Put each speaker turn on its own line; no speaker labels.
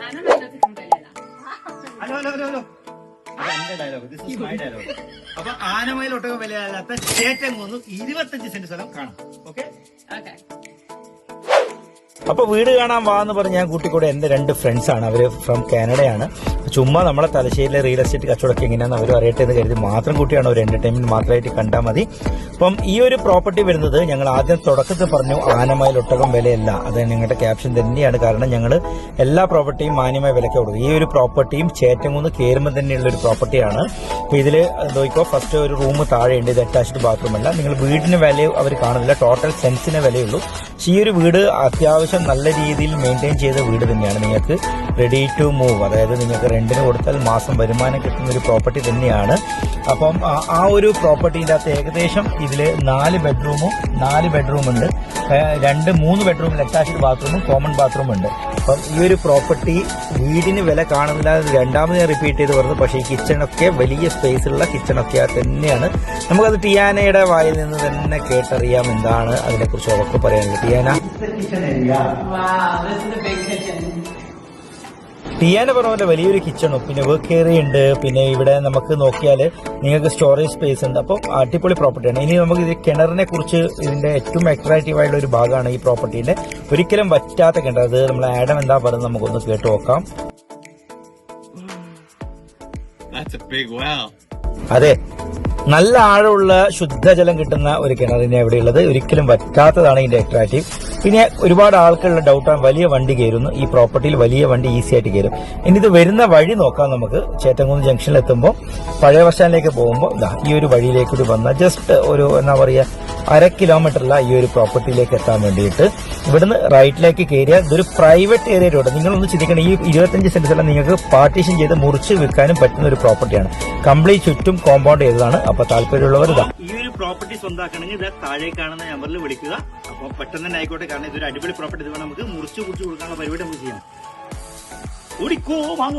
Hello hello hello hello അതെന്റെ dialogue, this is my dialogue. അപ്പൊ ആനമയിൽ ഒട്ടകം വിലയല്ലാത്ത ചേറ്റംകുന്ന് 25 സെന്റ് സ്ഥലം കാണാം. ഓക്കെ. അപ്പൊ വീട് കാണാൻ വാന്ന് പറഞ്ഞ് ഞാൻ കൂട്ടിക്കൂടെ എന്റെ 2 ഫ്രണ്ട്സ് ആണ്. അവര് ഫ്രം കാനഡയാണ്. ചുമ്മാ നമ്മളെ തലശ്ശേരിയിലെ റിയൽ എസ്റ്റേറ്റ് കച്ചവടമൊക്കെ എങ്ങനെയാണെന്ന് അവർ അറിയട്ടെ എന്ന് കരുതി മാത്രം കൂട്ടിയാണ്. ഒരു എന്റർടൈൻമെന്റ് മാത്രമായിട്ട് കണ്ടാൽ മതി. അപ്പം ഈ ഒരു പ്രോപ്പർട്ടി വരുന്നത് ഞങ്ങൾ ആദ്യം തുടക്കത്തിൽ പറഞ്ഞു ആനമയിൽ ഒട്ടകം വിലയല്ല. അത് നിങ്ങളുടെ ക്യാപ്ഷൻ തന്നെയാണ്. കാരണം ഞങ്ങൾ എല്ലാ പ്രോപ്പർട്ടിയും മാന്യമായ വിലയ്ക്ക് കൊടുക്കും. ഈ ഒരു പ്രോപ്പർട്ടിയും ചേറ്റംകുന്ന് കയറുമ്പോൾ തന്നെയുള്ള ഒരു പ്രോപ്പർട്ടിയാണ്. അപ്പൊ ഇതിൽ നോക്കിക്കോ, ഫസ്റ്റ് ഒരു റൂം താഴെയുണ്ട്. ഇത് അറ്റാച്ച്ഡ് ബാത്റൂം അല്ല. നിങ്ങൾ വീടിന് വില അവർ കാണുന്നില്ല, ടോട്ടൽ സെൻസിന് വിലയുള്ളൂ. പക്ഷെ ഈ ഒരു വീട് അത്യാവശ്യം നല്ല രീതിയിൽ മെയിൻറ്റെയിൻ ചെയ്ത വീട് തന്നെയാണ്. നിങ്ങൾക്ക് റെഡി ടു മൂവ്, അതായത് നിങ്ങൾക്ക് റെന്റിന് കൊടുത്താൽ മാസം വരുമാനം കിട്ടുന്ന ഒരു പ്രോപ്പർട്ടി തന്നെയാണ്. അപ്പം ആ ഒരു പ്രോപ്പർട്ടിന്റെ അകത്ത് ഏകദേശം ഇതിൽ 4 ബെഡ്റൂം ഉണ്ട്. 3 ബെഡ്റൂമിൽ അറ്റാച്ച്ഡ് ബാത്റൂമും കോമൺ ബാത്റൂം ഉണ്ട്. അപ്പം ഈ ഒരു പ്രോപ്പർട്ടി വീടിന് വില കാണുന്നില്ല. രണ്ടാമത് ഞാൻ റിപ്പീറ്റ് ചെയ്ത് പറഞ്ഞു. പക്ഷേ ഈ കിച്ചണൊക്കെ വലിയ സ്പേസ് ഉള്ള കിച്ചണൊക്കെ തന്നെയാണ്. നമുക്കത് ടിയാനയുടെ വായിൽ നിന്ന് തന്നെ കേട്ടറിയാം എന്താണ് അതിനെക്കുറിച്ച് ഉറപ്പ് പറയാനുള്ളത്. ടിയാന പറഞ്ഞ പോലെ വലിയൊരു കിച്ചണും പിന്നെ വർക്ക് ഏരിയ ഉണ്ട്. പിന്നെ ഇവിടെ നമുക്ക് നോക്കിയാൽ നിങ്ങൾക്ക് സ്റ്റോറേജ് സ്പേസ് ഉണ്ട്. അപ്പം അടിപൊളി പ്രോപ്പർട്ടിയാണ്. ഇനി നമുക്ക് ഇത് കിണറിനെ കുറിച്ച് ഇതിന്റെ ഏറ്റവും അട്രാക്റ്റീവ് ആയിട്ടുള്ള ഒരു ഭാഗമാണ് ഈ പ്രോപ്പർട്ടിന്റെ. ഒരിക്കലും വറ്റാത്ത കിണർ. അത് നമ്മൾ ആഡം എന്താ പറയുന്നത് നമുക്കൊന്ന് കേട്ടു നോക്കാം. അതെ, നല്ല ആഴമുള്ള ശുദ്ധജലം കിട്ടുന്ന ഒരു കിണറിനെ എവിടെയുള്ളത്. ഒരിക്കലും വറ്റാത്തതാണ് ഇതിന്റെ അട്രാക്റ്റീവ്. പിന്നെ ഒരുപാട് ആൾക്കുള്ള ഡൗട്ടാണ് വലിയ വണ്ടി കയറുന്നു. ഈ പ്രോപ്പർട്ടിയിൽ വലിയ വണ്ടി ഈസി ആയിട്ട് കയറും. ഇനി ഇത് വരുന്ന വഴി നോക്കാം നമുക്ക്. ചേറ്റംകുന്ന് ജംഗ്ഷനിൽ എത്തുമ്പോൾ പഴയ ബസ് സ്റ്റാൻഡിലേക്ക് പോകുമ്പോൾ ഈ ഒരു വഴിയിലേക്ക് വന്നാൽ ജസ്റ്റ് ഒരു എന്താ പറയുക 1/2 കിലോമീറ്ററില ഈ ഒരു പ്രോപ്പർട്ടിയിലേക്ക് എത്താൻ വേണ്ടിയിട്ട്. ഇവിടുന്ന് റൈറ്റിലേക്ക് കയറിയാൽ ഇതൊരു പ്രൈവറ്റ് ഏരിയ റോഡ്. നിങ്ങളൊന്ന് ചിന്തിക്കണം, ഈ 25 സെന്റ് സ്ഥലം നിങ്ങൾക്ക് പാർട്ടീഷൻ ചെയ്ത് മുറിച്ച് വിൽക്കാനും പറ്റുന്ന ഒരു പ്രോപ്പർട്ടിയാണ്. കംപ്ലീറ്റ് ചുറ്റും കോമ്പൗണ്ട് ചെയ്തതാണ്. അപ്പൊ താല്പര്യമുള്ളവർ ഈ ഒരു പ്രോപ്പർട്ടി സ്വന്തമാക്കണമെങ്കിൽ ഇത് താഴെ കാണുന്ന നമ്പറിൽ വിളിക്കുക. അപ്പോൾ പെട്ടെന്ന് തന്നെ ആയിക്കോട്ടെ. കാരണം ഇതൊരു അടിപൊളി പ്രോപ്പർട്ടി. ഇത് നമുക്ക് മുറിച്ച് കൊടുക്കാനുള്ള പരിപാടി നമുക്ക് ചെയ്യാം. ഓടിക്കോ വാങ്ങ